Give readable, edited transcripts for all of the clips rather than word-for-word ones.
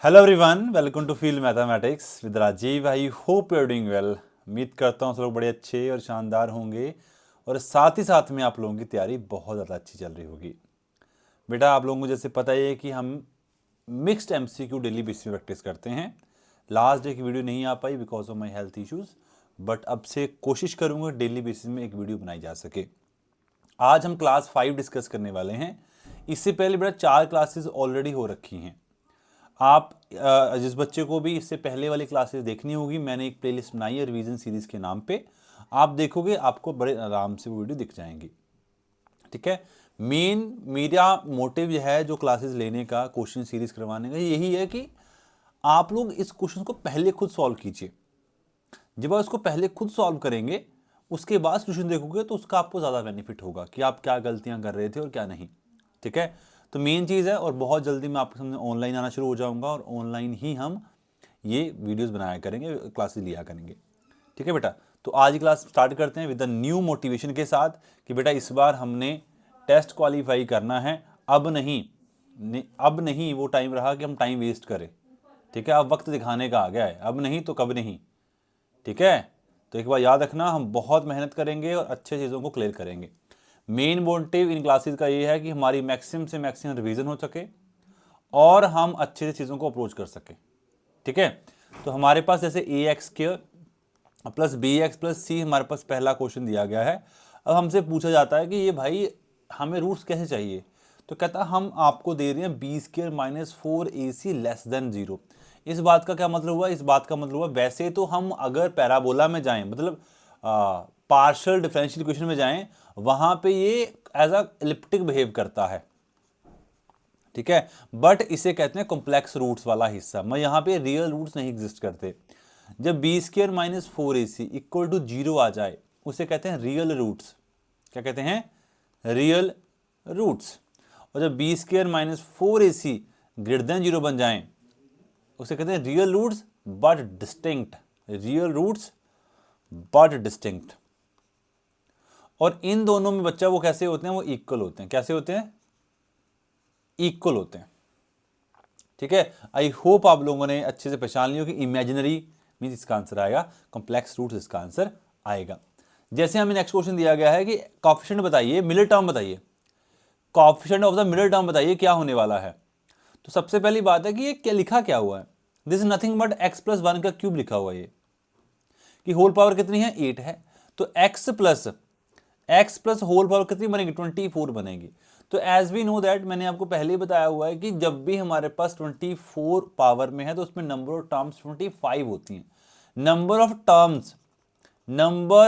Hello everyone, welcome to field mathematics with Rajiv. I hope you are doing well. उम्मीद करता हूँ सब लोग बड़े अच्छे और शानदार होंगे और साथ ही साथ में आप लोगों की तैयारी बहुत ज़्यादा अच्छी चल रही होगी। बेटा, आप लोगों को जैसे पता ही है कि हम मिक्स्ड एमसीक्यू डेली बेसिस में प्रैक्टिस करते हैं। लास्ट डे की वीडियो नहीं आ पाई because of my health issues, but अब से कोशिश करूँगा डेली बेसिस में एक वीडियो बनाई जा सके। आज हम क्लास 5 डिस्कस करने वाले हैं। इससे पहले बेटा 4 क्लासेस ऑलरेडी हो रखी हैं। आप जिस बच्चे को भी इससे पहले वाली क्लासेस देखनी होगी, मैंने एक प्लेलिस्ट बनाई है रिवीजन सीरीज के नाम पे। आप देखोगे आपको बड़े आराम से वो वीडियो दिख जाएंगी। ठीक है। मेन मेरा मोटिव यह है जो क्लासेस लेने का, क्वेश्चन सीरीज करवाने का, यही है कि आप लोग इस क्वेश्चन को पहले खुद सॉल्व कीजिए। जब आप इसको पहले खुद सॉल्व करेंगे उसके बाद सोल्यूशन देखोगे तो उसका आपको ज़्यादा बेनिफिट होगा कि आप क्या गलतियां कर रहे थे और क्या नहीं। ठीक है। तो मेन चीज़ है, और बहुत जल्दी मैं आपके सामने ऑनलाइन आना शुरू हो जाऊंगा और ऑनलाइन ही हम ये वीडियोस बनाया करेंगे, क्लासेस लिया करेंगे। ठीक है बेटा। तो आज की क्लास स्टार्ट करते हैं विद द न्यू मोटिवेशन के साथ कि बेटा इस बार हमने टेस्ट क्वालिफाई करना है। अब नहीं वो टाइम रहा कि हम टाइम वेस्ट करें। ठीक है। अब वक्त दिखाने का आ गया है, अब नहीं तो कब नहीं। ठीक है। तो एक बार याद रखना, हम बहुत मेहनत करेंगे और अच्छे चीज़ों को क्लियर करेंगे। मेन मोटिव इन क्लासेस का ये है कि हमारी मैक्सिमम से मैक्सिमम रिवीजन हो सके और हम अच्छे से चीज़ों को अप्रोच कर सकें। ठीक है। तो हमारे पास जैसे A X square plus B X plus C हमारे पास पहला क्वेश्चन दिया गया है। अब हमसे पूछा जाता है कि ये भाई हमें रूट्स कैसे चाहिए। तो कहता है हम आपको दे रहे हैं B square minus 4ac less than 0। इस बात का क्या मतलब हुआ? इस बात का मतलब हुआ वैसे तो हम अगर पैराबोला में जाएं, मतलब पार्शियल डिफरेंशियल इक्वेशन में जाएं, वहां पे ये एज अ एलिप्टिक बिहेव करता है। ठीक है। बट इसे कहते हैं कॉम्प्लेक्स रूट्स वाला हिस्सा। मैं यहां पे रियल रूट्स नहीं एग्जिस्ट करते। जब B square minus 4ac equal to 0 आ जाए उसे कहते हैं रियल रूट्स। क्या कहते हैं? Real roots. और जब B square minus 4ac greater than 0 बन जाए उसे कहते हैं real roots but distinct. Real roots but distinct. और इन दोनों में बच्चा वो कैसे होते हैं? वो इक्वल होते हैं। कैसे होते हैं? इक्वल होते हैं। ठीक है। आई होप आप लोगों ने अच्छे से पहचान लिया कि इमेजिनरी मीन इसका आंसर आएगा, कॉम्प्लेक्स रूट्स इसका आंसर आएगा। जैसे हमें नेक्स्ट क्वेश्चन दिया गया है कि कॉफिशिएंट बताइए, मिडिल टर्म बताइए, coefficient of the middle term बताइए क्या होने वाला है। तो सबसे पहली बात है कि ये क्या लिखा क्या हुआ है? This is nothing but x plus 1 का क्यूब लिखा हुआ है। ये कि होल पावर कितनी है? 8 है। तो एक्स प्लस होल पावर कितनी बनेगी? 24 बनेगी। तो एज वी नो दैट, मैंने आपको पहले ही बताया हुआ है कि जब भी हमारे पास 24 पावर में है तो उसमें नंबर ऑफ टर्म्स 25 होती हैं। नंबर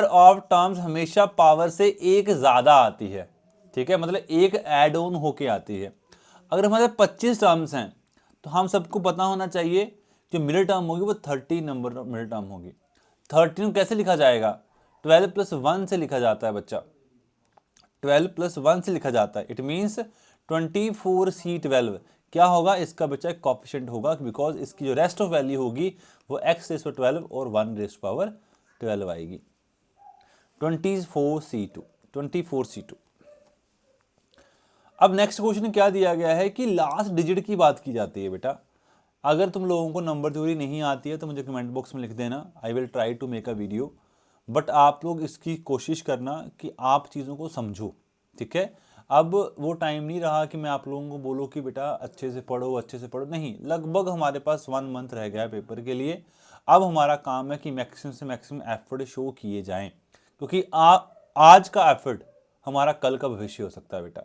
ऑफ टर्म्स हमेशा पावर से एक ज्यादा आती है। ठीक है। मतलब एक एड ऑन होके आती है। अगर हमारे 25 टर्म्स हैं तो हम सबको पता होना चाहिए जो मिडिल टर्म होगी वो 30 नंबर मिडिल टर्म होगी। 13 कैसे लिखा जाएगा? 12 प्लस 1 से लिखा जाता है बच्चा। 12 प्लस 1 से लिखा जाता है। इट मीन्स 24c12 क्या होगा? इसका बच्चा एक कॉफिशिएंट होगा, बिकॉज इसकी जो रेस्ट ऑफ वैल्यू होगी वो x रेस पावर 12 और 1 रेस पावर 12 आएगी। 24c2। अब नेक्स्ट क्वेश्चन क्या दिया गया है कि लास्ट डिजिट की बात की जाती है। बेटा अगर तुम लोगों को नंबर थ्योरी नहीं आती है तो मुझे कमेंट बॉक्स में लिख देना, I will try to make a video. But आप लोग इसकी कोशिश करना कि आप चीज़ों को समझो। ठीक है। अब वो टाइम नहीं रहा कि मैं आप लोगों को बोलूँ कि बेटा अच्छे से पढ़ो, अच्छे से पढ़ो। नहीं, लगभग हमारे पास 1 मंथ रह गया है पेपर के लिए। अब हमारा काम है कि मैक्सिमम से मैक्सिमम एफर्ट शो किए जाएं, क्योंकि आज का एफर्ट हमारा कल का भविष्य हो सकता है बेटा।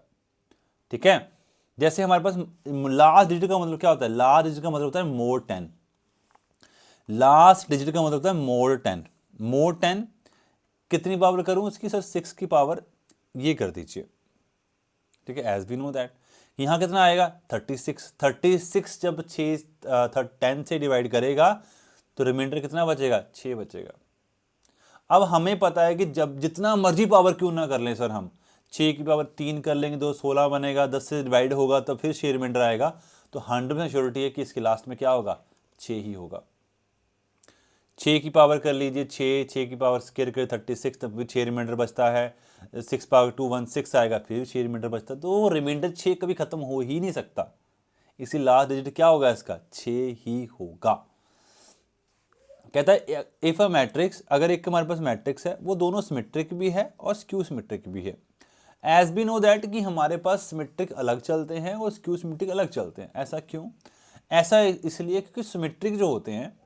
ठीक है। जैसे हमारे पास लास्ट डिजिट का मतलब क्या होता है? लास्ट डिजिट का मतलब होता है मोर 10। लास्ट डिजिट का मतलब होता है मोर 10। मोर 10 कितनी पावर करूं इसकी? सर 6 की पावर ये कर दीजिए। ठीक है। एज वी नो दैट यहां कितना आएगा? 36। 36 जब 10 से डिवाइड करेगा तो रिमाइंडर कितना बचेगा? 6 बचेगा। अब हमें पता है कि जब जितना मर्जी पावर क्यों ना कर लें सर, हम 6 की पावर 3 कर लेंगे तो 16 बनेगा, 10 से डिवाइड होगा तो फिर 6 रिमाइंडर आएगा। तो 100% श्योरिटी है कि इसके लास्ट में क्या होगा? 6 ही होगा। 6 की पावर कर लीजिए, 6 की पावर स्क्वायर कर 36, तब भी 6 रिमाइंडर बचता है। 6 पावर 2 1 6 आएगा, फिर 6 रिमाइंडर बचता है। तो रिमाइंडर 6 कभी खत्म हो ही नहीं सकता। इसी लास्ट डिजिट क्या होगा इसका, 6 ही होगा। कहता है इफ अ मैट्रिक्स, अगर एक हमारे पास मैट्रिक्स है वो दोनों सिमेट्रिक भी है और स्क्यू सिमेट्रिक भी है। एज बी नो दैट कि हमारे पास सिमेट्रिक अलग चलते हैं और स्क्यू सिमेट्रिक अलग चलते हैं। ऐसा क्यों? ऐसा इसलिए क्योंकि सिमेट्रिक जो होते हैं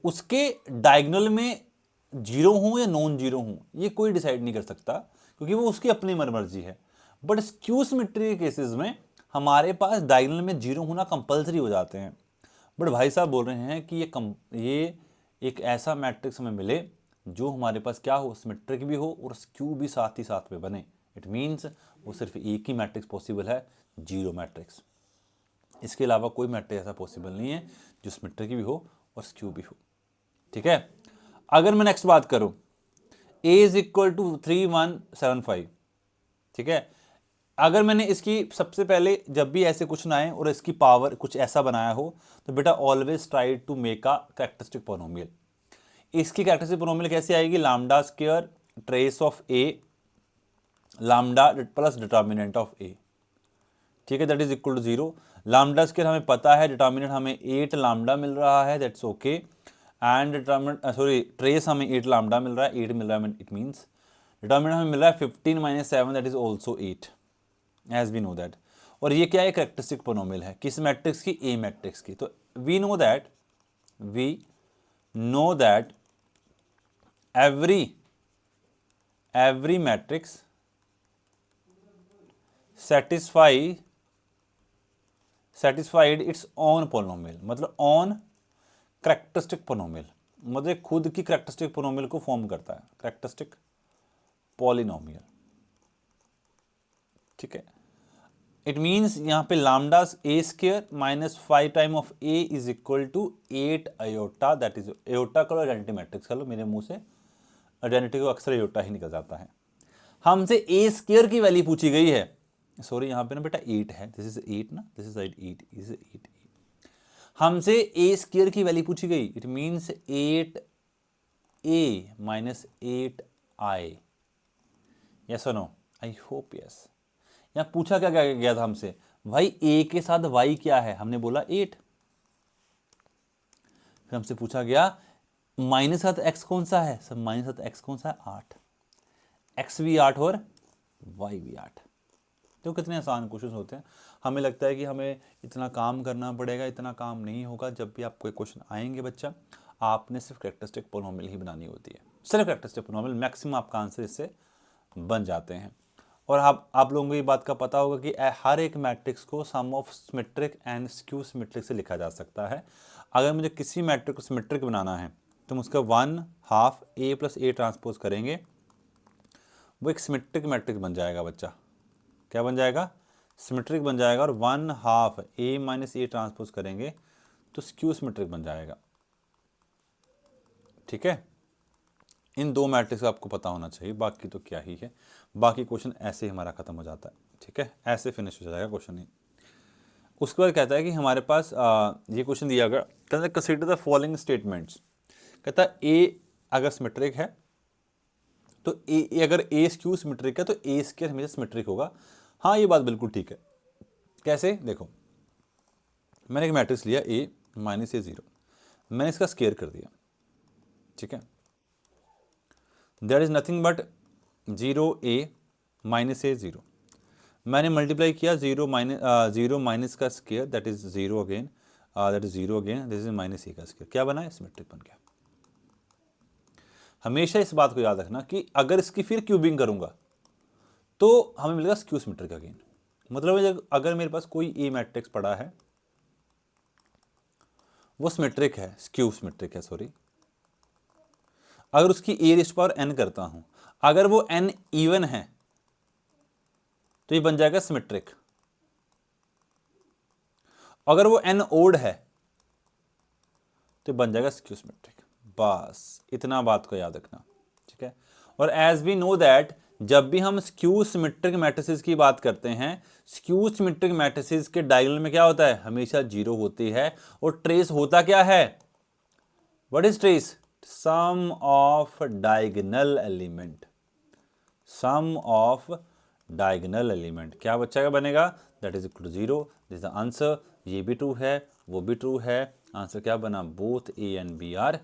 उसके डायगोनल में जीरो हूं या नॉन जीरो हूं ये कोई डिसाइड नहीं कर सकता, क्योंकि वो उसकी अपनी मर्जी है। बट स्क्यू सिमेट्री के केसेस में हमारे पास डायगोनल में जीरो होना कंपलसरी हो जाते हैं। बट भाई साहब बोल रहे हैं कि ये एक ऐसा मैट्रिक्स हमें मिले जो हमारे पास क्या हो, सिमेट्रिक भी हो और स्क्यू भी साथ ही साथ में बने। इट मीन्स वो सिर्फ एक ही मैट्रिक्स पॉसिबल है, जीरो मैट्रिक्स। इसके अलावा कोई मैट्रिक्स ऐसा पॉसिबल नहीं है जो सिमेट्रिक भी हो और स्क्यू भी हो। ठीक है, अगर मैं नेक्स्ट बात करूं, a इज इक्वल टू 3175। ठीक है, अगर मैंने इसकी सबसे पहले जब भी ऐसे कुछ ना आए और इसकी पावर कुछ ऐसा बनाया हो तो बेटा always try to make a characteristic polynomial. इसकी कैरेक्टरिस्टिक पोनोमियल कैसे आएगी, lambda square trace of a lambda plus determinant of a। ठीक है, that is equal to 0। Lambda square हमें पता है, डिटर्मिनेंट हमें 8 लैम्डा मिल रहा है, that's okay. And determinant sorry trace हमें 8 लैम्डा मिल रहा है, 8 मिल रहा है, इट मीन्स डिटर्मिनेंट हमें मिल रहा है 15 minus 7 that is also 8 as we know that. और ये क्या है, कैरेक्टरिस्टिक पोनोमियल है, किस मैट्रिक्स की, ए मैट्रिक्स की। तो we know that every matrix satisfied its own polynomial, मतलब ऑन कैरेक्टरिस्टिक पोनोमियल, मतलब खुद की कैरेक्टरिस्टिक पोनोमियल को फॉर्म करता है, कैरेक्टरिस्टिक पॉलिनोमियल। ठीक है, इट मीन्स यहां पे lambda a square minus 5 time of a is equal to 8 iota, that is iota का आइडेंटिटी मैट्रिक्स का लो, मेरे मुंह से आइडेंटिटी को अक्सर अयोटा ही निकल जाता है। हमसे a स्क्वायर की वैल्यू पूछी गई है, सॉरी यहां पे ना बेटा 8 है, दिस इज 8 ना, दिस इज 8 इज 8। हमसे a स्क्वायर की वैल्यू पूछी गई, it means 8a minus 8i। Yes और नो, आई होप यस। यहां पूछा क्या गया था हमसे, भाई a के साथ y क्या है, हमने बोला 8। फिर हमसे पूछा गया माइनस साथ x कौन सा है, सब माइनस साथ x कौन सा है, 8। x भी 8 और y भी 8। तो कितने आसान क्वेश्चन होते हैं। हमें लगता है कि हमें इतना काम करना पड़ेगा, इतना काम नहीं होगा। जब भी आपको क्वेश्चन आएंगे बच्चा, आपने सिर्फ कैरेक्टरिस्टिक पोनोमियल ही बनानी होती है, सिर्फ कैरेक्टरिस्टिक पोनोमियल, मैक्सिमम आपका आंसर इससे बन जाते हैं। और आप लोगों को ये बात का पता होगा कि हर एक मैट्रिक्स को sum of symmetric and skew symmetric से लिखा जा सकता है। अगर मुझे किसी मैट्रिक को सिमेट्रिक बनाना है तो हम उसका 1/2 a प्लस a ट्रांसपोज करेंगे, वो एक सिमेट्रिक मैट्रिक्स बन जाएगा बच्चा। क्या बन जाएगा, सिमेट्रिक बन जाएगा। और 1/2 a माइनस a ट्रांसपोज करेंगे तो स्क्यू सिमेट्रिक बन जाएगा। ठीक है, इन दो मैट्रिक्स का आपको पता होना चाहिए, बाकी तो क्या ही है, बाकी क्वेश्चन ऐसे ही हमारा खत्म हो जाता है। ठीक है, ऐसे फिनिश हो जाएगा क्वेश्चन ही। उसके बाद कहता है कि हमारे पास ये क्वेश्चन दिया गया, कहता है कंसीडर द फॉलोइंग स्टेटमेंट्स। कहता है ए अगर सिमेट्रिक है तो ए अगर ए स्क्यू सिमेट्रिक है तो ए स्क्वायर हमेशा सिमेट्रिक होगा। हाँ ये बात बिल्कुल ठीक है। कैसे, देखो मैंने एक मैट्रिक्स लिया a माइनस ए 0, मैंने इसका स्क्वायर कर दिया। ठीक है, there is nothing but 0a minus A 0, मैंने मल्टीप्लाई किया 0 माइनस का square that is 0 again, that is 0 again, this is minus A का स्क्वायर, क्या बना है, सिमेट्रिक बन गया। हमेशा इस बात को याद रखना कि अगर इसकी फिर क्यूबिंग करूंगा तो हमें मिलेगा स्क्यू सिमेट्रिक अगेन। मतलब अगर मेरे पास कोई ए मैट्रिक्स पड़ा है वो सिमेट्रिक है, स्क्यू सिमेट्रिक है सॉरी, अगर उसकी ए रेज़ पावर n करता हूं, अगर वो n इवन है तो ये बन जाएगा सिमेट्रिक। अगर वो n ओड है तो बन जाएगा स्क्यू सिमेट्रिक। बस इतना बात को याद रखना। ठीक है, और एज वी नो दैट जब भी हम स्क्यू सिमेट्रिक मैट्रिसेस की बात करते हैं, स्क्यू सिमेट्रिक मैट्रिसेस के डायगोनल में क्या होता है, हमेशा 0 होती है। और ट्रेस होता क्या है, what is trace, sum of diagonal element, sum of diagonal element. क्या बच्चा का बनेगा, that is equal to 0, this the answer. ये भी ट्रू है, वो भी ट्रू है, आंसर क्या बना, both A and B are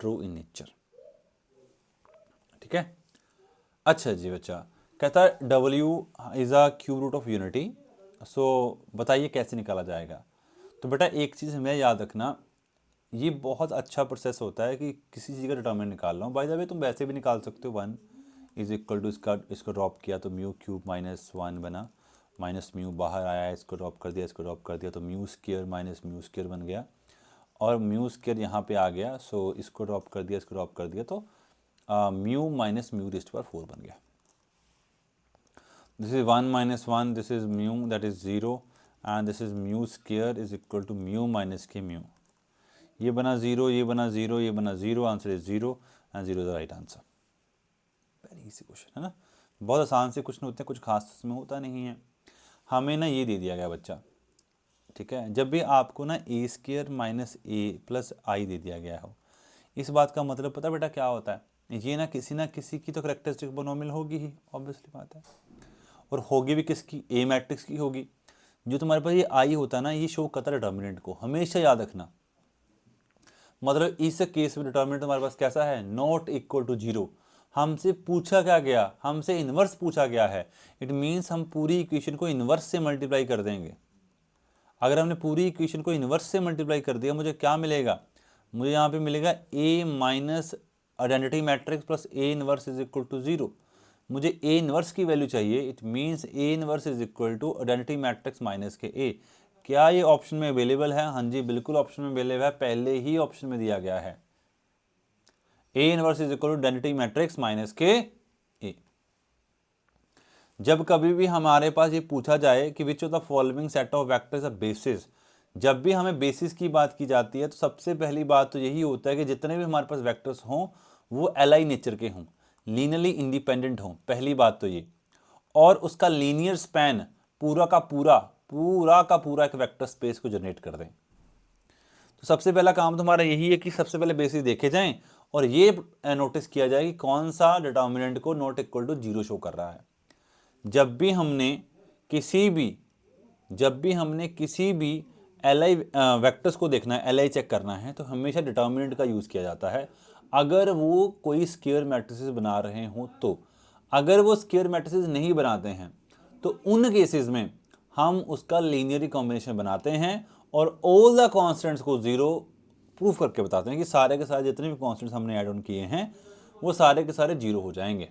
true in nature. ठीक है। अच्छा जी बच्चा, कहता है W is a cube root of unity, so बताइए कैसे निकाला जाएगा। तो बेटा एक चीज़ हमें याद रखना, ये बहुत अच्छा प्रोसेस होता है कि किसी चीज़ का डिटर्मिनेंट निकाल रहा हूँ, बाय द वे तुम वैसे भी निकाल सकते हो। 1 इज इक्वल टू इसको ड्रॉप किया तो म्यू क्यूब माइनस 1 बना, माइनस म्यू बाहर आया, इसको ड्रॉप कर दिया, इसको ड्रॉप कर दिया तो mu square minus mu square बन गया, और म्यू स्क्वायर यहाँ पे आ गया, सो इसको ड्रॉप कर दिया, इसको ड्रॉप कर दिया तो mu minus mu raised to power 4 बन गया। This is 1 minus 1, this is mu that is 0, and this is mu square is equal to mu minus K mu. ये बना 0, ये बना 0, ये बना 0, answer is 0 and 0 is the right answer. Very easy question है ना, बहुत आसान से क्वेश्चन होते हैं, कुछ खास इसमें होता नहीं है। हमें ना ये दे दिया गया बच्चा, ठीक है, जब भी आपको ना ए स्क्वायर माइनस ए प्लस आई दे दिया गया हो, इस बात का मतलब पता बेटा क्या होता है, ये ना किसी की तो करेक्टरिस्टिक पोलिनोमियल होगी ही, ऑब्वियसली बात है, और होगी भी किसकी, ए मैट्रिक्स की होगी। जो तुम्हारे पास ये आई होता है ना, ये शो करता है डिटर्मिनेंट को, हमेशा याद रखना। मतलब इस केस में डिटर्मिनेंट तुम्हारे पास कैसा है, नॉट इक्वल टू 0। हमसे पूछा क्या गया, हमसे इन्वर्स पूछा गया है, इट मीन्स हम पूरी इक्वेशन को इन्वर्स से मल्टीप्लाई कर देंगे। अगर हमने पूरी इक्वेशन को इन्वर्स से मल्टीप्लाई कर दिया, मुझे क्या मिलेगा, मुझे यहाँ पे मिलेगा A minus identity matrix plus A inverse is equal to 0। मुझे ए इनवर्स की वैल्यू चाहिए, it means A inverse is equal to identity matrix minus के ए। क्या ये ऑप्शन में अवेलेबल है, हाँ जी बिल्कुल ऑप्शन में अवेलेबल है, पहले ही ऑप्शन में दिया गया है, A inverse is equal to identity matrix minus के ए। जब कभी भी हमारे पास ये पूछा जाए कि which of the following set of vectors are basis, जब भी हमें बेसिस की बात की जाती है तो सबसे पहली बात तो यही होता है कि जितने भी हमारे पास वेक्टर्स हों वो एलाई नेचर के हों, लीनियरली इंडिपेंडेंट हों, पहली बात तो ये, और उसका लीनियर स्पैन पूरा का पूरा एक वेक्टर स्पेस को जनरेट कर दें। तो सबसे पहला काम तुम्हारा यही है कि सबसे पहले बेसिस देखे जाएं और ये नोटिस किया जाए कि कौन सा डिटर्मिनेंट को नॉट इक्वल टू 0 शो कर रहा है। जब भी हमने किसी भी एलआई वेक्टर्स को देखना है, एलआई चेक करना है, तो हमेशा डिटर्मिनेंट का यूज़ किया जाता है अगर वो कोई स्क्वायर मैट्रिसेस बना रहे हों तो। अगर वो स्क्वायर मैट्रिसेस नहीं बनाते हैं तो उन केसेस में हम उसका लीनियरी कॉम्बिनेशन बनाते हैं और ऑल द कॉन्स्टेंट्स को 0 प्रूफ करके बताते हैं कि सारे के सारे जितने भी कॉन्स्टेंट्स हमने ऐड ऑन किए हैं वो सारे के सारे 0 हो जाएंगे।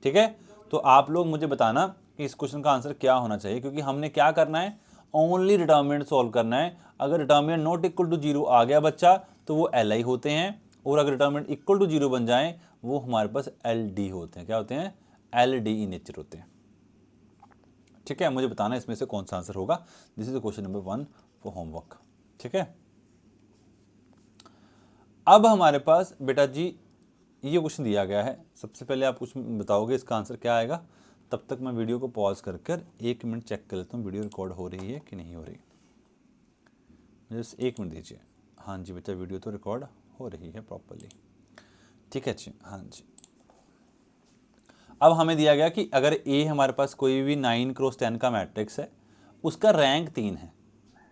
ठीक है, तो आप लोग मुझे बताना कि इस क्वेश्चन का आंसर क्या होना चाहिए, क्योंकि हमने क्या करना है, ओनली डिटर्मिनेंट सॉल्व करना है। अगर डिटर्मिनेंट नॉट इक्वल टू 0 आ गया बच्चा तो वो एल आई होते हैं, और अगर डिटर्मिनेंट इक्वल टू 0 बन जाए वो हमारे पास एल डी होते हैं। क्या होते हैं, एल डी इन नेचर होते हैं। ठीक है, मुझे बताना इसमें से कौन सा आंसर होगा। This is question number 1 for homework. ठीक है, अब हमारे पास बेटा जी ये क्वेश्चन दिया गया है। सबसे पहले आप कुछ बताओगे इसका आंसर क्या आएगा, तब तक मैं वीडियो को पॉज कर 1 मिनट चेक कर लेता हूँ वीडियो रिकॉर्ड हो रही है कि नहीं हो रही। मुझे 1 मिनट दीजिए। हाँ जी बेटा, वीडियो तो रिकॉर्ड हो रही है प्रॉपरली। ठीक है जी, हाँ जी। अब हमें दिया गया कि अगर ए हमारे पास कोई भी 9 क्रॉस 10 का मैट्रिक्स है, उसका रैंक 3 है।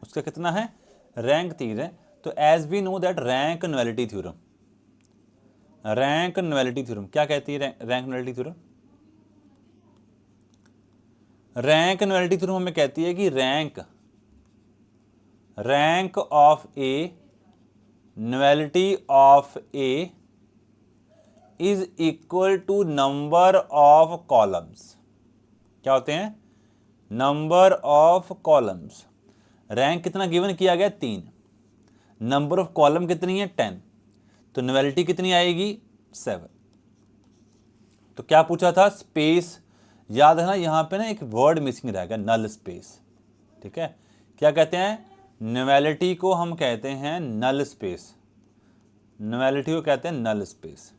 उसका कितना है, रैंक 3 है। तो as we know that rank nullity theorem, rank nullity theorem क्या कहती है, rank nullity theorem, rank nullity theorem हमें कहती है कि rank of A, nullity of A is equal to number of columns. क्या होते हैं, नंबर ऑफ कॉलम्स। रैंक कितना गिवन किया गया, 3, नंबर ऑफ कॉलम कितनी है, 10, तो नुअलिटी कितनी आएगी, 7। तो क्या पूछा था, स्पेस। याद है ना, यहां पे ना एक वर्ड मिसिंग रहेगा, नल स्पेस। ठीक है, क्या कहते हैं, नुअलिटी को हम कहते हैं नल स्पेस, नुअलिटी को कहते हैं नल स्पेस,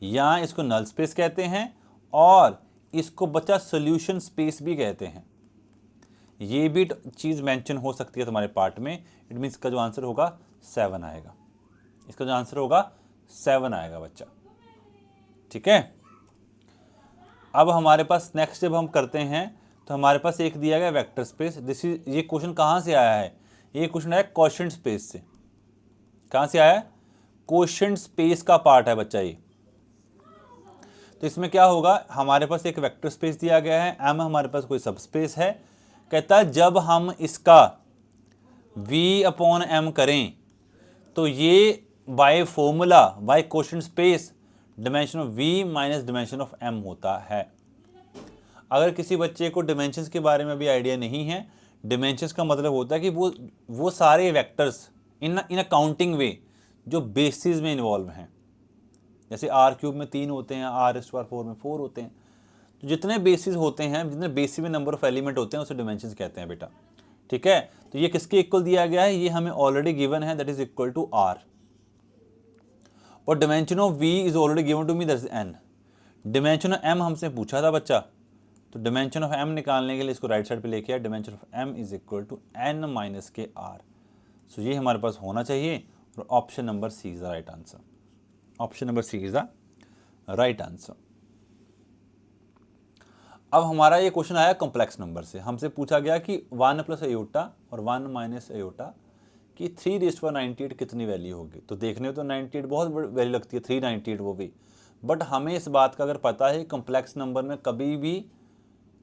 या इसको नल स्पेस कहते हैं और इसको बच्चा सॉल्यूशन स्पेस भी कहते हैं। ये भी चीज मेंशन हो सकती है तुम्हारे पार्ट में। इट मीन्स इसका जो आंसर होगा 7 आएगा, इसका जो आंसर होगा 7 आएगा बच्चा। ठीक है, अब हमारे पास नेक्स्ट जब हम करते हैं तो हमारे पास एक दिया गया वेक्टर स्पेस, दिस इज, ये क्वेश्चन कहाँ से आया है, ये क्वेश्चन आया क्वोशिएंट स्पेस से। कहाँ से आया है, क्वोशिएंट स्पेस का पार्ट है बच्चा ये। तो इसमें क्या होगा, हमारे पास एक वेक्टर स्पेस दिया गया है, एम हमारे पास कोई सब स्पेस है, कहता है जब हम इसका v अपॉन एम करें तो ये by formula, by quotient space, dimension of v minus dimension of m होता है। अगर किसी बच्चे को डिमेंशंस के बारे में भी आइडिया नहीं है, डिमेंशंस का मतलब होता है कि वो सारे वेक्टर्स इन अ काउंटिंग वे जो बेसिस में इन्वॉल्व हैं। जैसे आर क्यूब में 3 होते हैं, आर स्क्वायर 4 में 4 होते हैं। तो जितने बेसिस होते हैं, जितने बेसिस में नंबर ऑफ एलिमेंट होते हैं उसे डिमेंशंस कहते हैं बेटा। ठीक है, तो ये किसके इक्वल दिया गया है, ये हमें ऑलरेडी गिवन है, that is equal to R. और dimension of v is already given to me, that is n। Dimension of m हमसे पूछा था बच्चा, तो डिमेंशन ऑफ m निकालने के लिए इसको राइट साइड पे लेके आए, dimension of m is equal to n minus K r। सो ये हमारे पास होना चाहिए, और option number C is the right answer. Option number C is the right answer. अब हमारा ये क्वेश्चन आया कॉम्प्लेक्स नंबर से, हमसे पूछा गया कि 1 प्लस अयोटा और 1 माइनस अयोटा की 3⁻98 कितनी वैल्यू होगी। तो देखने में तो 98 बहुत बड़ी वैल्यू लगती है, 398 वो भी, बट हमें इस बात का अगर पता है कॉम्प्लेक्स नंबर में कभी भी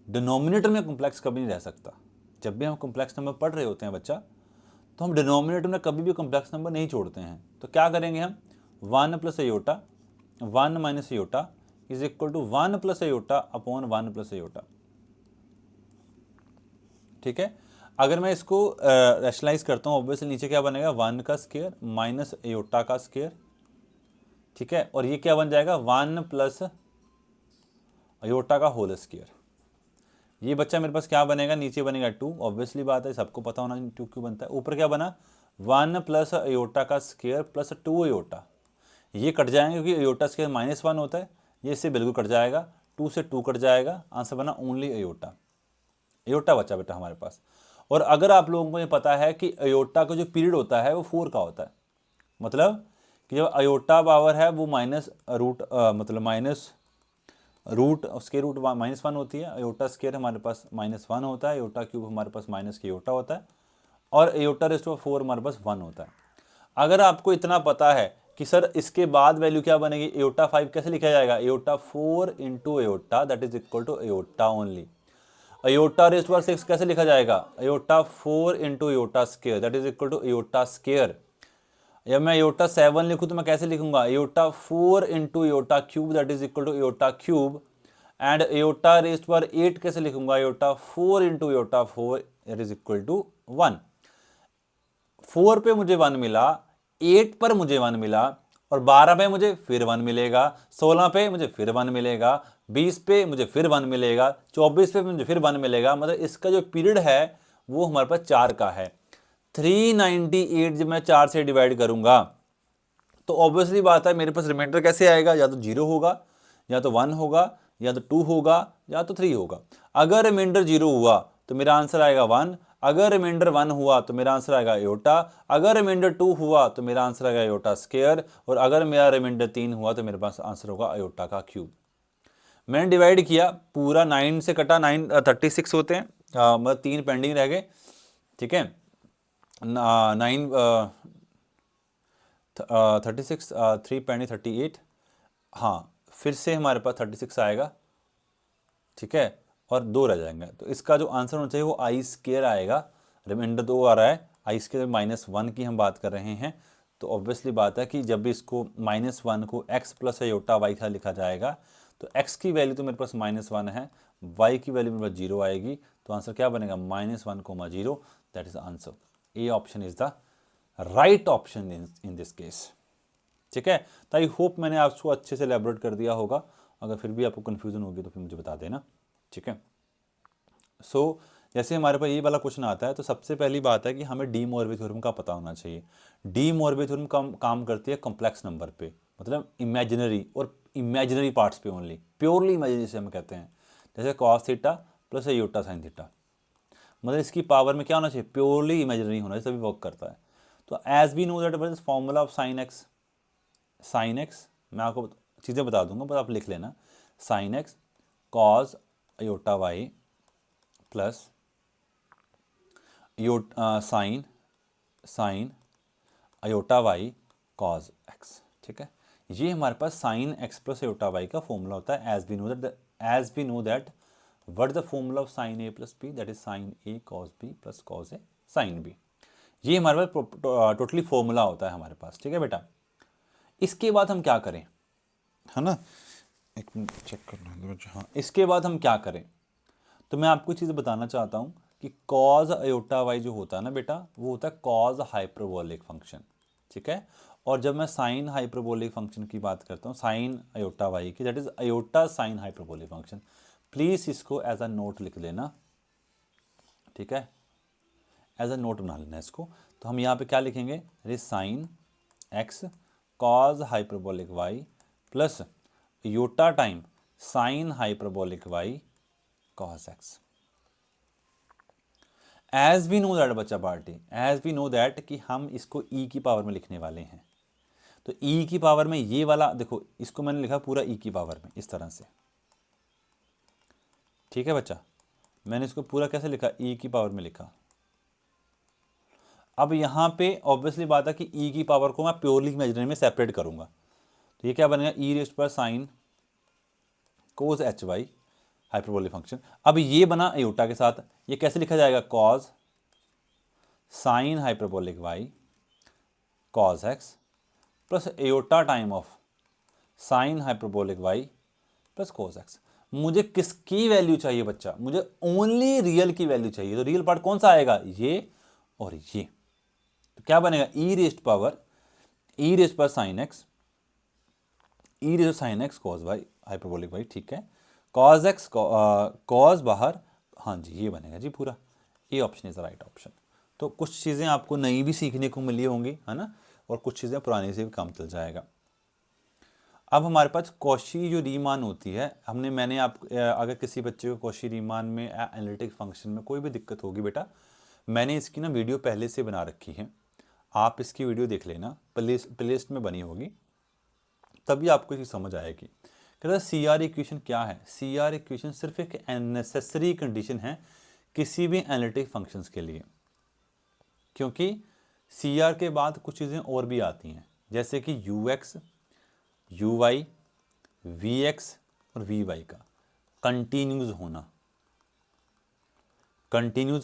डिनोमिनेटर में कॉम्प्लेक्स कभी नहीं रह सकता। जब भी हम कॉम्प्लेक्स नंबर पढ़ रहे होते हैं बच्चा, तो हम डिनोमिनेटर में कभी भी कॉम्प्लेक्स नंबर नहीं छोड़ते हैं। तो क्या करेंगे हम, 1 plus iota 1 minus iota is equal to 1 plus iota upon 1 plus iota. ठीक है, अगर मैं इसको रैशनलाइज करता हूँ, ऑब्वियसली नीचे क्या बनेगा, 1 का स्क्वायर माइनस अयोटा का स्क्वायर। ठीक है, और ये क्या बन जाएगा, 1 प्लस अयोटा का होल स्क्वायर। ये बच्चा मेरे पास क्या बनेगा, नीचे बनेगा 2, ऑब्वियसली बात है, सबको पता होना 2 क्यों बनता है। ऊपर क्या बना, 1 प्लस अयोटा का स्क्वायर प्लस 2 अयोटा। ये कट जाएंगे क्योंकि अयोटा स्क्वायर -1 होता है, ये इससे बिल्कुल कट जाएगा, 2 से 2 कट जाएगा, आंसर बना ओनली अयोटा। अयोटा बचा बेटा हमारे पास। और अगर आप लोगों को ये पता है कि अयोटा का जो पीरियड होता है वो 4 का होता है, मतलब कि जब अयोटा पावर है वो माइनस रूट मतलब माइनस रूट उसके रूट -1 होती है, अयोटा स्क्वायर हमारे पास -1 होता है, अयोटा क्यूब हमारे पास माइनस के अयोटा होता है, और अयोटा रेस्ट ऑफ 4 हमारे पास 1 होता है। अगर आपको इतना पता है कि सर इसके बाद वैल्यू क्या बनेगी, अयोटा 5 कैसे लिखा जाएगा, iota 4 into iota that is equal to iota only. Iota raised power 6 कैसे लिखा जाएगा, iota 4 into iota square that is equal to iota square. या मैं अयोटा 7 लिखूँ तो मैं कैसे लिखूंगा, iota 4 into iota cube that is equal to iota cube. And iota raised power 8 कैसे लिखूंगा, iota 4 into iota 4 that is equal to 1। 4 पे मुझे 1 मिला, 8 पर मुझे 1 मिला, और 12 पे मुझे फिर 1 मिलेगा, 16 पे मुझे फिर 1 मिलेगा, 20 पे मुझे फिर 1 मिलेगा, 24 पे मुझे फिर 1 मिलेगा। मतलब इसका जो पीरियड है वो हमारे पास 4 का है। 398 जब मैं 4 से डिवाइड करूंगा तो ऑब्वियसली बात है मेरे पास रिमाइंडर कैसे आएगा, या तो 0 होगा, या तो 1 होगा, या तो 2 होगा, या तो 3 होगा। अगर रिमाइंडर 0 हुआ तो मेरा आंसर आएगा 1, अगर रिमाइंडर 1 हुआ तो मेरा आंसर आएगा अयोटा, अगर रिमाइंडर 2 हुआ तो मेरा आंसर आएगा अयोटा स्क्वायर, और अगर मेरा रिमाइंडर 3 हुआ तो मेरे पास आंसर होगा अयोटा का क्यूब। मैंने डिवाइड किया, पूरा 9 से कटा, 36 होते हैं, मतलब 3 पेंडिंग रह गए। ठीक है, 9 36 3 पेंडिंग 38, हाँ फिर से हमारे पास 36 आएगा। ठीक है, और 2 रह जाएंगे, तो इसका जो आंसर होना चाहिए वो आई स्क्वायर आएगा। रिमाइंडर 2 आ रहा है, आई स्क्वायर -1 की हम बात कर रहे हैं, तो ऑब्वियसली बात है कि जब भी इसको -1 को x प्लस अयोटा वाई का लिखा जाएगा, तो x की वैल्यू तो मेरे पास -1 है, y की वैल्यू मेरे पास 0 आएगी, तो आंसर क्या बनेगा, -1, 0, that is answer. A option is the right option in this case. ठीक है, तो आई होप मैंने आपको अच्छे से एलैबोरेट कर दिया होगा। अगर फिर भी आपको कन्फ्यूजन होगी तो फिर मुझे बता देना। ठीक है, सो जैसे हमारे पास ये वाला क्वेश्चन आता है, तो सबसे पहली बात है कि हमें डी मॉर्बी थ्योरम का पता होना चाहिए। डी मॉर्बी थ्योरम काम करती है कॉम्प्लेक्स नंबर पे, मतलब इमेजिनरी और इमेजिनरी पार्ट्स पे ओनली, प्योरली इमेजिनरी से हम कहते हैं, जैसे cos theta plus iota sine theta, मतलब इसकी पावर में क्या होना चाहिए, प्योरली इमेजिनरी होना चाहिए, तभी वर्क करता है। तो as we know that formula of sine X मैं आपको चीज़ें बता दूंगा, बस आप लिख लेना, sine X cos iota Y plus sine iota Y cos X. ठीक है, ये हमारे पास sine X plus iota Y का फॉर्मूला होता है। As we know that what the formula of sine A plus B, that is sine A cos B plus cos A sine B. ये हमारे पास टोटली फॉर्मूला होता है हमारे पास। ठीक है बेटा, इसके बाद हम क्या करें, है ना, एक मिनट चेक करना है बच्चा। हाँ, इसके बाद हम क्या करें, तो मैं आपको चीज़ बताना चाहता हूँ कि कॉज अयोटा वाई जो होता है ना बेटा, वो होता है कॉज हाइपरबोलिक फंक्शन। ठीक है, और जब मैं साइन हाइपरबोलिक फंक्शन की बात करता हूँ, साइन अयोटा वाई की, that is aorta sine hyperbolic function. Please इसको एज अ नोट लिख लेना। ठीक है, एज अ नोट बना लेना इसको। तो हम यहाँ पे क्या लिखेंगे, रे sine X cos hyperbolic Y plus iota time sine hyperbolic Y cos X. As we know that बच्चा party, as we know that कि हम इसको ई की पावर में लिखने वाले हैं। तो ई की पावर में ये वाला देखो, इसको मैंने लिखा पूरा ई की पावर में इस तरह से। ठीक है बच्चा, मैंने इसको पूरा कैसे लिखा, ई की पावर में लिखा। अब यहाँ पे ऑब्वियसली बात है कि ई की पावर को मैं प्योरली इमेजिनरी में सेपरेट करूंगा। तो ये क्या बनेगा, ई रेस्ट पर sine cos H Y hyperbolic function. अब ये बना अयोटा के साथ, ये कैसे लिखा जाएगा, cos sine hyperbolic Y cos X plus iota time of sine hyperbolic Y plus cos X. मुझे किसकी वैल्यू चाहिए बच्चा, मुझे ओनली रियल की वैल्यू चाहिए। तो रियल पार्ट कौन सा आएगा, ये और ये। तो क्या बनेगा, ई रेस्ट पर sine X, E raised sine X cos Y hyperbolic Y. ठीक है, कॉज एक्स कॉज बाहर, हाँ जी ये बनेगा जी पूरा। ये option is the right option. तो कुछ चीज़ें आपको नई भी सीखने को मिली होंगी, है ना, और कुछ चीज़ें पुरानी से भी काम चल जाएगा। अब हमारे पास कौशी जो रीमान होती है, मैंने अगर किसी बच्चे को कौशी रीमान में एनालिटिक फंक्शन में कोई भी दिक्कत होगी बेटा, मैंने इसकी ना वीडियो पहले से बना रखी है, आप इसकी वीडियो देख लेना, प्लेलिस्ट में बनी होगी, तभी आपको ये समझ आएगी। कहता है सी आर इक्वेशन क्या है, सी आर इक्वेशन सिर्फ एक नेसेसरी कंडीशन है किसी भी एनालिटिक फंक्शंस के लिए, क्योंकि सी आर के बाद कुछ चीज़ें और भी आती हैं, जैसे कि U X, U Y, V X और वी वाई का कंटिन्यूज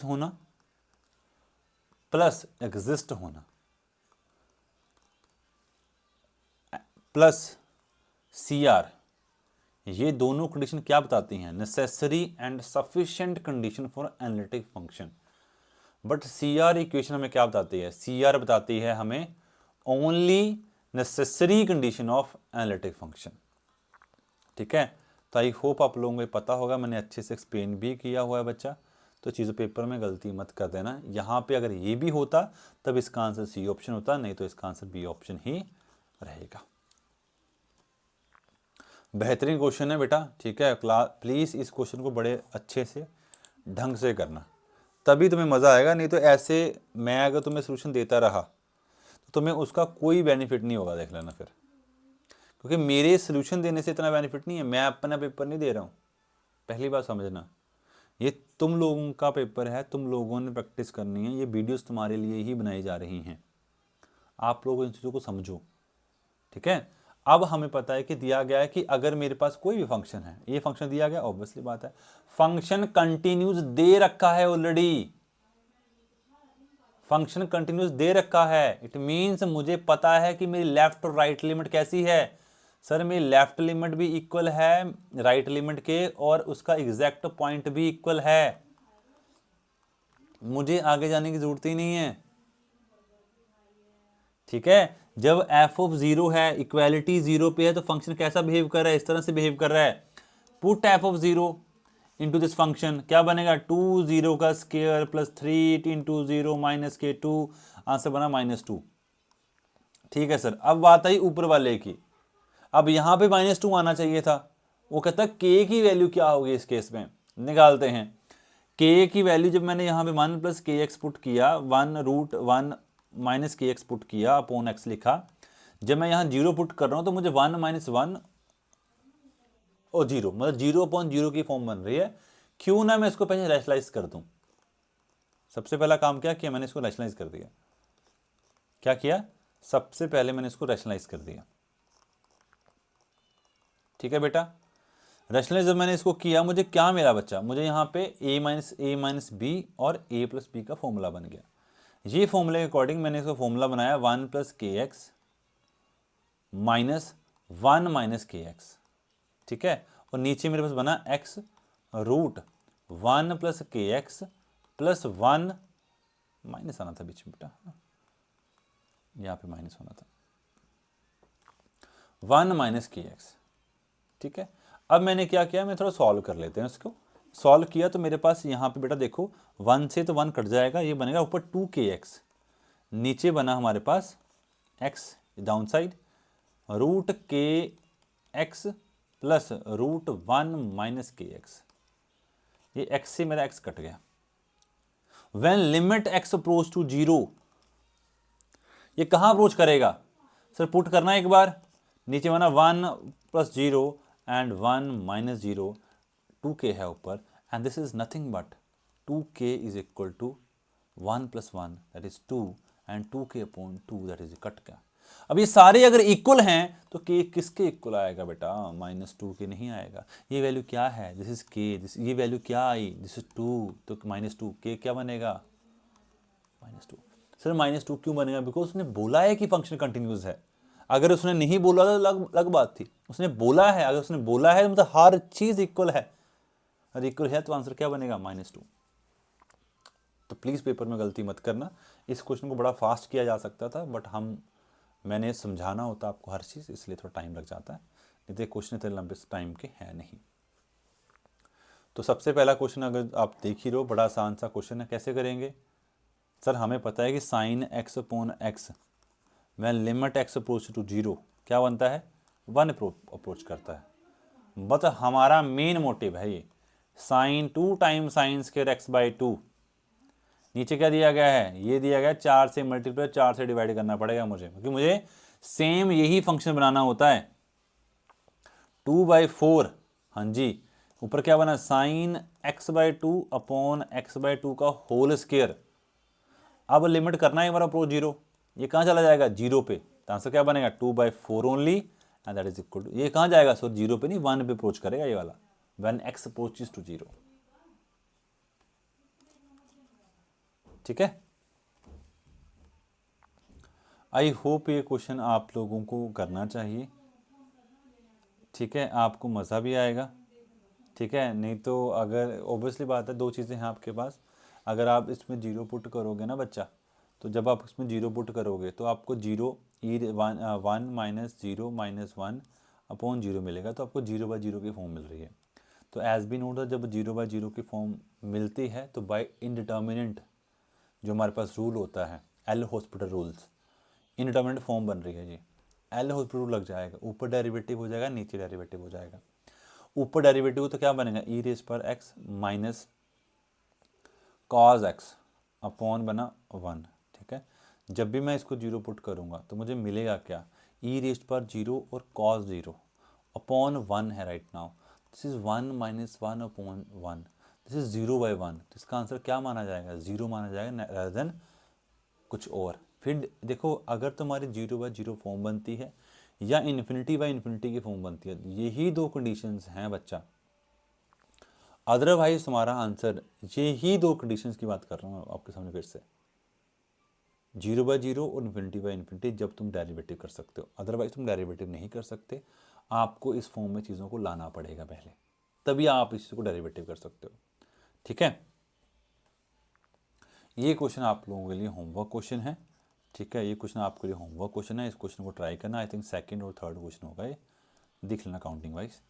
होना प्लस एग्जिस्ट होना प्लस सी आर, ये दोनों कंडीशन क्या बताती हैं, necessary and sufficient condition for analytic function. But C R equation हमें क्या बताती है, सी आर बताती है हमें only necessary condition of analytic function. ठीक है, तो आई होप आप लोगों को पता होगा, मैंने अच्छे से एक्सप्लेन भी किया हुआ है बच्चा, तो चीज़ों पेपर में गलती मत कर देना। यहाँ पे अगर ये भी होता तब इसका आंसर सी ऑप्शन होता, नहीं तो इसका आंसर बी ऑप्शन ही रहेगा। बेहतरीन क्वेश्चन है बेटा। ठीक है, प्लीज़ इस क्वेश्चन को बड़े अच्छे से ढंग से करना, तभी तुम्हें मज़ा आएगा, नहीं तो ऐसे मैं अगर तुम्हें सोल्यूशन देता रहा तो तुम्हें उसका कोई बेनिफिट नहीं होगा, देख लेना फिर, क्योंकि मेरे सोल्यूशन देने से इतना बेनिफिट नहीं है, मैं अपना पेपर नहीं दे रहा हूँ, पहली बात समझना। ये तुम लोगों का पेपर है, तुम लोगों ने प्रैक्टिस करनी है, ये वीडियोस तुम्हारे लिए ही बनाई जा रही हैं, आप लोग इन चीज़ों को समझो। ठीक है, अब हमें पता है कि दिया गया है कि अगर मेरे पास कोई भी फंक्शन है, ये फंक्शन दिया गया, ऑब्वियसली बात है फंक्शन कंटिन्यूस दे रखा है ऑलरेडी, फंक्शन कंटिन्यूस दे रखा है, इट मीन्स मुझे पता है कि मेरी लेफ्ट और राइट लिमिट कैसी है। सर मेरी लेफ्ट लिमिट भी इक्वल है राइट लिमिट के, और उसका एग्जैक्ट पॉइंट भी इक्वल है, मुझे आगे जाने की जरूरत ही नहीं है। ठीक है, जब एफ ऑफ जीरो है, इक्वालिटी जीरो पे है, तो फंक्शन कैसा बिहेव कर रहा है, इस तरह से बिहेव कर रहा है। Put F of zero into this function, क्या बनेगा, 2 0 का स्क्वायर प्लस 3 इंटू 0 माइनस के 2, आंसर बना -2। ठीक है सर, अब बात आई ऊपर वाले की, अब यहां पे -2 आना चाहिए था। वो कहता के की वैल्यू क्या होगी इस केस में, निकालते हैं। के की वैल्यू जब मैंने यहाँ पे 1 प्लस के एक्स पुट किया, 1√1 माइनस के एक्स पुट किया अपॉन एक्स लिखा, जब मैं यहाँ 0 पुट कर रहा हूँ तो मुझे 1 - 1 और 0 मतलब 0/0 की फॉर्म बन रही है क्यों ना मैं इसको पहले रैशनलाइज कर दूं। सबसे पहला काम क्या किया, मैंने इसको रैशनलाइज कर दिया। क्या किया, सबसे पहले मैंने इसको रैशनलाइज कर दिया। ठीक है बेटा, रैशनलाइज जब मैंने इसको किया, मुझे क्या मिला बच्चा, मुझे यहाँ पे a माइनस बी और a प्लस बी का फॉर्मूला बन गया। ये फॉर्मूले के अकॉर्डिंग मैंने इसको फॉर्मूला बनाया 1 प्लस के x minus 1 minus K x. ठीक है, और नीचे मेरे पास बना x रूट 1 प्लस के एक्स प्लस 1 माइनस आना था बीच में बेटा, यहाँ पे माइनस होना था, 1 माइनस के एक्स। ठीक है, अब मैंने क्या किया, मैं थोड़ा सॉल्व कर लेते हैं इसको। सॉल्व किया तो मेरे पास यहाँ पे बेटा देखो 1 से तो 1 कट जाएगा, ये बनेगा ऊपर 2kx, नीचे बना हमारे पास x down side root K X plus root 1 minus K X. ये x से मेरा x कट गया। When limit x approach to 0, ये कहाँ अप्रोच करेगा सर, पुट करना एक बार, नीचे बना 1 प्लस 0 एंड 1 माइनस 0, 2k है ऊपर, and this is nothing but 2k is equal to 1 plus 1 that is 2 and 2k upon 2 that is कट का। अब ये सारे अगर इक्वल हैं तो k किसके इक्वल आएगा बेटा, माइनस 2k नहीं आएगा। ये वैल्यू क्या है, दिस इज k, दिस ये वैल्यू क्या आई, दिस इज 2, तो माइनस 2, k क्या बनेगा माइनस 2। सर माइनस 2 क्यों बनेगा, बिकॉज उसने बोला है कि फंक्शन कंटिन्यूस है। अगर उसने नहीं बोला तो अलग बात थी, उसने बोला है, अगर उसने बोला है मतलब हर चीज इक्वल है, अगर इक्वल है तो आंसर क्या बनेगा माइनस 2। तो प्लीज पेपर में गलती मत करना, इस क्वेश्चन को बड़ा फास्ट किया जा सकता था, बट मैंने समझाना होता आपको हर चीज, इसलिए थोड़ा टाइम लग जाता है, नहीं तो क्वेश्चन इतने लंबे टाइम के है नहीं। तो सबसे पहला क्वेश्चन अगर आप देख ही रहो, बड़ा आसान सा क्वेश्चन है, कैसे करेंगे सर, हमें पता है कि sine x upon x when limit x approach to 0 क्या बनता है, 1 अप्रोच करता है। बट हमारा मेन मोटिव है ये sine 2 time sine square x by 2, नीचे क्या दिया गया है, ये दिया गया 4 से मल्टीप्लाई 4 से डिवाइड करना पड़ेगा मुझे, क्योंकि मुझे सेम यही फंक्शन बनाना होता है 2/4। हाँ जी, ऊपर क्या बना sine x by 2 upon x by 2 का होल स्क्वायर। अब लिमिट करना है हमारा अप्रोच 0, ये कहाँ चला जाएगा 0 पे, तो आंसर क्या बनेगा 2/4 only and that is equal to, ये कहाँ जाएगा सो 0 पे नहीं 1 पे अप्रोच करेगा ये वाला, व्हेन एक्स अप्रोचेस टू 0। ठीक है, आई होप ये क्वेश्चन आप लोगों को करना चाहिए। ठीक है, आपको मज़ा भी आएगा। ठीक है, नहीं तो अगर ऑब्वियसली बात है, दो चीज़ें हैं आपके पास, अगर आप इसमें 0 पुट करोगे ना बच्चा, तो जब आप इसमें 0 पुट करोगे तो आपको 0 1 माइनस 0 माइनस 1 अपॉन 0 मिलेगा, तो आपको 0/0 की फॉर्म मिल रही है। तो एज बी नोट, जब 0/0 की फॉर्म मिलती है तो बाय इनडिटर्मिनेंट जो हमारे पास रूल होता है, L hospital rules, indeterminate form बन रही है ये, एल हॉस्पिटल रूल लग जाएगा, ऊपर डेरिवेटिव हो जाएगा नीचे डेरिवेटिव हो जाएगा। ऊपर डेरिवेटिव तो क्या बनेगा ई रेज पर x minus cos x upon बना 1। ठीक है, जब भी मैं इसको 0 पुट करूंगा तो मुझे मिलेगा क्या, ई रेज पर 0 और कॉस 0 अपॉन 1 है right now, this is 1 minus 1 upon 1, this is 0/1, तो इसका आंसर क्या माना जाएगा 0 माना जाएगा rather देन कुछ और। फिर देखो अगर तुम्हारी 0/0 फॉर्म बनती है या इन्फिनिटी की फॉर्म बनती है, यही दो कंडीशंस हैं बच्चा, अदरवाइज तुम्हारा आंसर, यही दो कंडीशंस की बात कर रहा हूँ आपके सामने फिर से, 0/0 और इन्फिनिटी जब तुम डेरिवेटिव कर सकते हो, अदरवाइज तुम डेरिवेटिव नहीं कर सकते, आपको इस फॉर्म में चीज़ों को लाना पड़ेगा पहले, तभी आप इस चीज़ को डेरिवेटिव कर सकते हो। ठीक है, ये क्वेश्चन आप लोगों के लिए होमवर्क क्वेश्चन है। ठीक है, ये क्वेश्चन आपके लिए होमवर्क क्वेश्चन है, इस क्वेश्चन को ट्राई करना, आई थिंक सेकंड और थर्ड क्वेश्चन होगा ये, देख लेना काउंटिंग वाइज।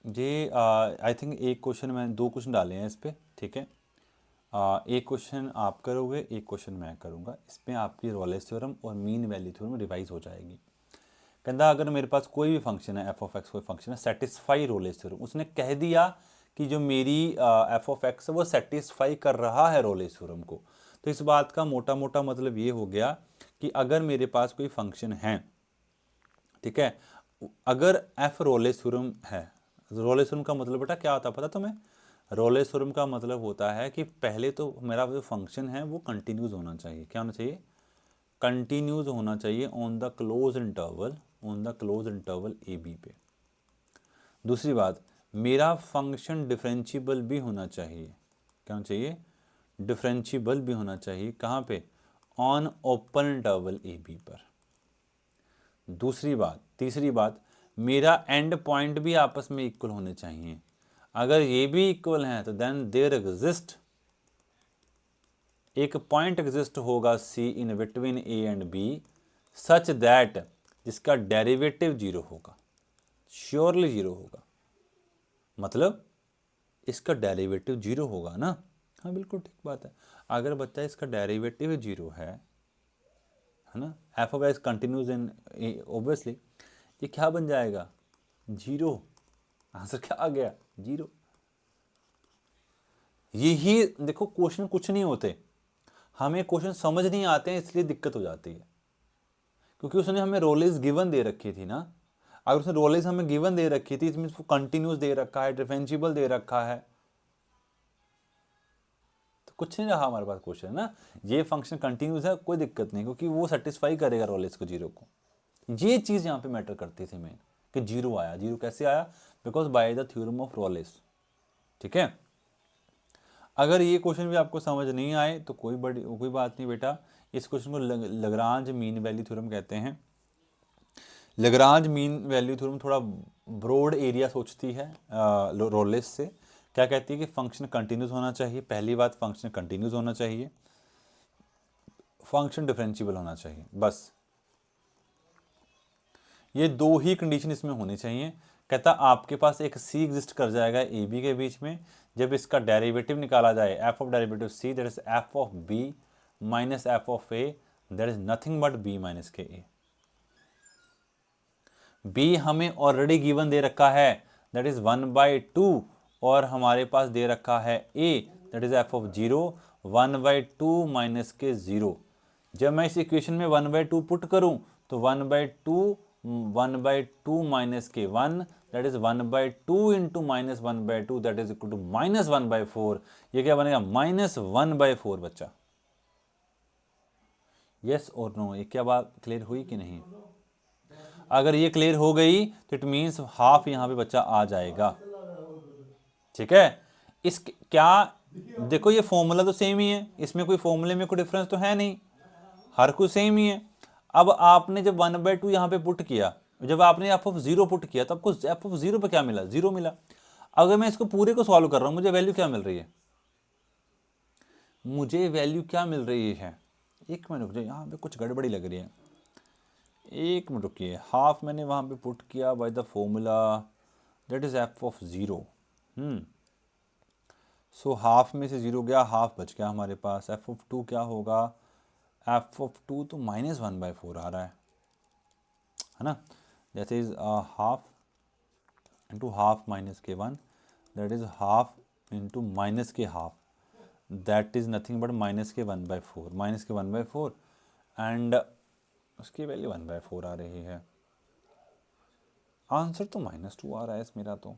ये आई थिंक एक क्वेश्चन मैंने, दो क्वेश्चन डाले हैं इस पर। ठीक है, एक क्वेश्चन आप करोगे, एक क्वेश्चन मैं करूँगा, इसमें आपकी रॉलेस थ्योरम और मीन वैल्यू थ्योरम रिवाइज हो जाएगी। कहता अगर मेरे पास कोई भी फंक्शन है एफ ऑफ एक्स, कोई फंक्शन है सेटिस्फाई रोलेस थ्योरम, उसने कह दिया कि जो मेरी एफ ऑफ एक्स है वो सेटिस्फाई कर रहा है रोलेस थ्योरम को, तो इस बात का मोटा मोटा मतलब ये हो गया कि अगर मेरे पास कोई फंक्शन है, ठीक है, अगर एफ रोलेस थ्योरम है, रोलेस थ्योरम का मतलब बेटा क्या होता है पता तुम्हें? रोलेस थ्योरम का मतलब होता है कि पहले तो मेरा जो फंक्शन है वो कंटिन्यूस होना चाहिए। क्या होना चाहिए? कंटिन्यूस होना चाहिए on the close interval, on the close interval A B पे। दूसरी बात, मेरा फंक्शन डिफरेंशिएबल भी होना चाहिए। क्या होना चाहिए? डिफरेंशिएबल भी होना चाहिए। कहाँ पे? On open interval A B पर। दूसरी बात, तीसरी बात, मेरा एंड पॉइंट भी आपस में इक्वल होने चाहिए। अगर ये भी इक्वल हैं तो देन देयर एग्जिस्ट, एक पॉइंट एग्जिस्ट होगा c in between a and b such that जिसका डेरिवेटिव जीरो होगा, श्योरली जीरो होगा। मतलब इसका डेरिवेटिव जीरो होगा ना? हाँ बिल्कुल ठीक बात है। अगर बच्चा इसका डेरिवेटिव जीरो है ना, F of x continues in, obviously ये क्या बन जाएगा? जीरो। आंसर क्या आ गया? जीरो। यही देखो, क्वेश्चन कुछ नहीं होते, हमें क्वेश्चन समझ नहीं आते हैं इसलिए दिक्कत हो जाती है, क्योंकि उसने हमें रोलेज गिवन दे रखी थी ना। अगर उसने रोलेज हमें गिवन दे रखी थी, इसमें उसको कंटिन्यूस दे रखा है, डिफरेंशिएबल दे रखा है, तो कुछ नहीं रहा हमारे पास क्वेश्चन ना। ये फंक्शन कंटिन्यूस है, कोई दिक्कत नहीं, क्योंकि वो सेटिस्फाई करेगा रोलेज को, जीरो को। ये चीज़ यहाँ पे मैटर करती थी मेन, कि जीरो आया। जीरो कैसे आया? Because by the theorem of Rolle's. ठीक है। अगर ये क्वेश्चन भी आपको समझ नहीं आए तो कोई बात नहीं बेटा, इस क्वेश्चन को लग्रांज मीन वैल्यू थ्योरम कहते हैं। लग्रांज मीन वैल्यू थ्योरम थोड़ा ब्रॉड एरिया सोचती है रोलेस से। क्या कहती है कि फंक्शन कंटिन्यूस होना चाहिए। पहली बात, फंक्शन कंटिन्यूस होना चाहिए, फंक्शन डिफरेंशिएबल होना चाहिए, बस ये दो ही कंडीशन इसमें होनी चाहिए। कहता आपके पास एक सी एग्जिस्ट कर जाएगा ए बी के बीच में, जब इसका डेरिवेटिव निकाला जाए F of derivative C that is F of B minus F of A that is nothing but B minus के ए। बी हमें ऑलरेडी गिवन दे रखा है, दैट इज 1/2, और हमारे पास दे रखा है a that is F of zero 1/2 minus k zero. जब मैं इस इक्वेशन में 1/2 पुट करूं तो 1/2 माइनस के 1 that is 1/2 into minus 1/2 that is equal to -1/4। ये क्या बनेगा? -1/4 बच्चा। यस और नो? ये क्या बात क्लियर हुई कि नहीं? अगर ये क्लियर हो गई तो इट मीन्स हाफ यहाँ पे बच्चा आ जाएगा। ठीक है। इस क्या, देखो ये फॉर्मूला तो सेम ही है, इसमें कोई फॉर्मूले में कोई डिफरेंस तो है नहीं, हर कुछ सेम ही है। अब आपने जब 1/2 यहाँ पे पुट किया, जब आपने एफ ऑफ जीरो पुट किया तो आपको एफ ऑफ जीरो पे क्या मिला? जीरो मिला। अगर मैं इसको पूरे को सॉल्व कर रहा हूँ, मुझे वैल्यू क्या मिल रही है? मुझे वैल्यू क्या मिल रही है? एक मिनट रुक जाइए, यहाँ पे कुछ गड़बड़ी लग रही है। एक मिनट रुकिए, हाफ मैंने वहाँ पे पुट किया by the formula that is F of zero. So half में से ज़ीरो गया, हाफ बच गया हमारे पास। एफ ऑफ टू क्या होगा? एफ ऑफ टू तो -1/4 आ रहा है ना? That is half into half minus के 1 that is half into minus k half that is nothing but -1/4, -1/4 and उसकी वैल्यू 1/4 आ रही है। आंसर तो -2 आ रहा है मेरा, तो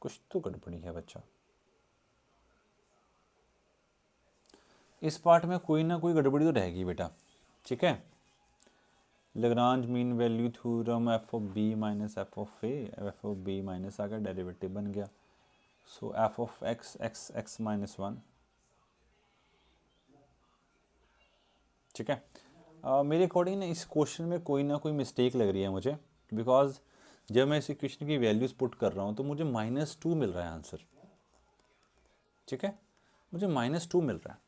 कुछ तो गड़बड़ी है बच्चा। इस पार्ट में कोई ना कोई गड़बड़ी तो रहेगी बेटा। ठीक है। Lagrange mean value theorem f of B minus F of a, f of B minus आ गया, डेरिवेटिव बन गया। So f of x x x -1। ठीक है। मेरे अकॉर्डिंग ना इस क्वेश्चन में कोई ना कोई मिस्टेक लग रही है मुझे, बिकॉज जब मैं इस इक्वेशन की वैल्यूज पुट कर रहा हूँ तो मुझे -2 मिल रहा है आंसर। ठीक है, मुझे -2 मिल रहा है।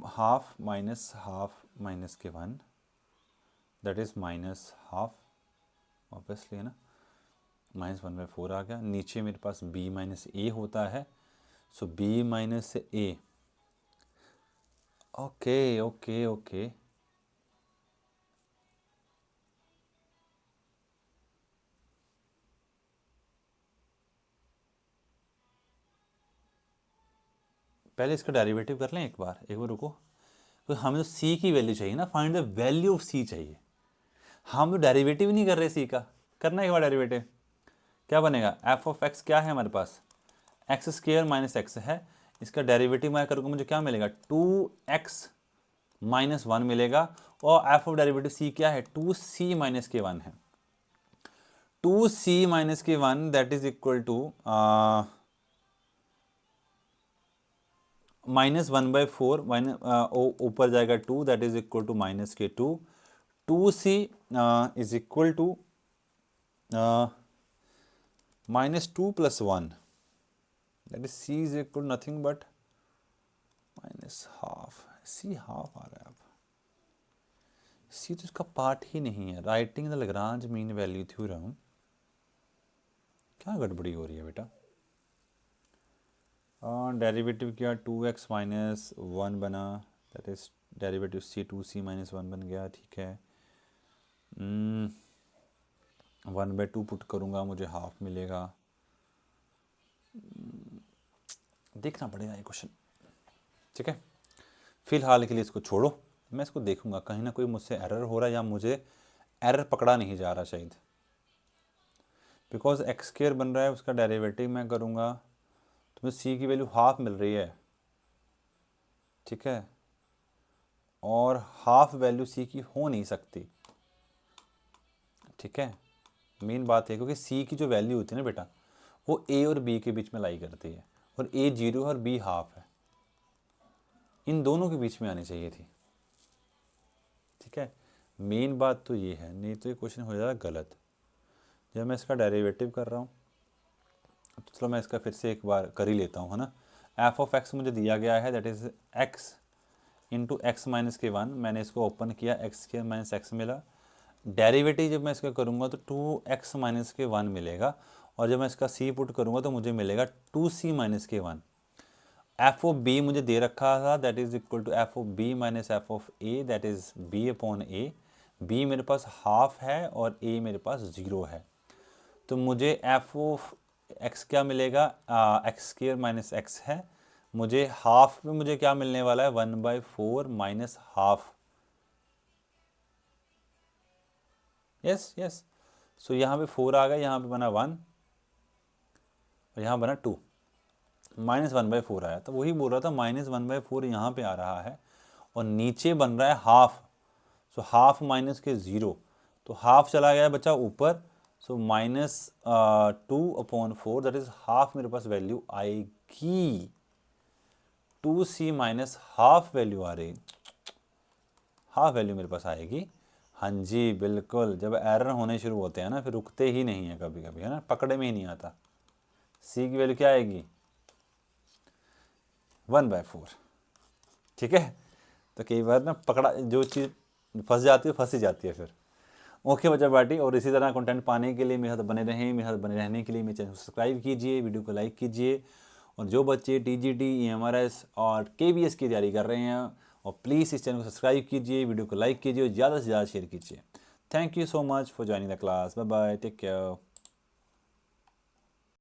हाफ माइनस हाफ माइनस के 1 that is minus half, obviously है ना। -1/4 आ गया। नीचे मेरे पास b माइनस ए होता है, सो b माइनस ए। ओके ओके ओके, पहले इसका डेरिवेटिव कर लें एक बार रुको। तो हमें तो c की वैल्यू चाहिए ना, find the value of c चाहिए। हम तो डेरिवेटिव नहीं कर रहे सी का, करना है एक बार डेरिवेटिव। क्या बनेगा, एफ ऑफ एक्स क्या है हमारे पास, एक्स स्क्वेयर माइनस एक्स है, इसका डेरिवेटिव मैं करूँगा मुझे क्या मिलेगा, 2x-1 मिलेगा। और एफ ऑफ डेरिवेटिव सी क्या है, 2c-k1 है। 2c-k1 that is equal to -1/4 minus ऊपर जाएगा 2 that is equal to -k2। 2c is equal to -2 + 1 that is c is equal nothing but -half. c half आ रहा है, अब c तो इसका पार्ट ही नहीं है। Writing the Lagrange mean value theorem, क्या गड़बड़ी हो रही है बेटा। डेरिवेटिव किया 2x - 1 बना, that is derivative c 2c - 1 बन गया, ठीक है। 1/2 पुट करूँगा मुझे हाफ मिलेगा। देखना पड़ेगा ये क्वेश्चन, ठीक है। फिलहाल के लिए इसको छोड़ो, मैं इसको देखूंगा, कहीं ना कोई मुझसे एरर हो रहा है या मुझे एरर पकड़ा नहीं जा रहा शायद। बिकॉज एक्स स्क्वायर बन रहा है, उसका डेरिवेटिव मैं करूँगा तो मुझे सी की वैल्यू हाफ मिल रही है, ठीक है। और हाफ वैल्यू सी की हो नहीं सकती, ठीक है। मेन बात है क्योंकि सी की जो वैल्यू होती है ना बेटा, वो ए और बी के बीच में लाई करती है, और ए 0 और बी हाफ है, इन दोनों के बीच में आनी चाहिए थी, ठीक है। मेन बात तो ये है, नहीं तो ये क्वेश्चन हो जाएगा गलत। जब मैं इसका डेरिवेटिव कर रहा हूँ तो चलो मैं इसका फिर से एक बार कर ही लेता हूँ, है ना। एफ ऑफ एक्स मुझे दिया गया है, that is x into x minus के 1। मैंने इसको ओपन किया, एक्स स्क्वायर माइनस एक्स मिला। डेरिवेटिव जब मैं इसका करूँगा तो 2x - के 1 मिलेगा, और जब मैं इसका सी पुट करूँगा तो मुझे मिलेगा 2c - के 1। एफ ऑफ बी मुझे दे रखा था, that is equal to F of B minus F of A, that is B upon A. B मेरे पास हाफ है और ए मेरे पास 0 है, तो मुझे एफ ऑफ एक्स क्या मिलेगा, एक्स स्क्वायर माइनस एक्स है, मुझे हाफ में मुझे क्या मिलने वाला है, 1/4 माइनस हाफ। यस यस, सो यहाँ पे 4 आ गया, यहाँ पे बना 1 और यहाँ बना 2, -1/4 आया। तो वही बोल रहा था, -1/4 यहाँ पे आ रहा है और नीचे बन रहा है हाफ, सो हाफ माइनस के 0, तो हाफ चला गया बच्चा ऊपर, सो -2/4 दैट इज हाफ मेरे पास वैल्यू आएगी। 2c माइनस हाफ वैल्यू आ रही, हाफ वैल्यू मेरे पास आएगी। हाँ जी बिल्कुल, जब एरर होने शुरू होते हैं ना फिर रुकते ही नहीं है कभी कभी, है ना, पकड़े में ही नहीं आता। सी की वैल्यू क्या आएगी, 1/4, ठीक है। तो कई बार ना पकड़ा, जो चीज़ फंस जाती है फंस ही जाती है फिर। ओके बच्चा पार्टी, और इसी तरह कंटेंट पाने के लिए मेरे साथ बने रहें, मेरे साथ बने रहने के लिए मेरे चैनल को सब्सक्राइब कीजिए, वीडियो को लाइक कीजिए। और जो बच्चे TGT EMRS और KBS की तैयारी कर रहे हैं, और प्लीज़ इस चैनल को सब्सक्राइब कीजिए, वीडियो को लाइक कीजिए और ज़्यादा से ज़्यादा शेयर कीजिए। Thank you so much for joining the class, bye bye, take care.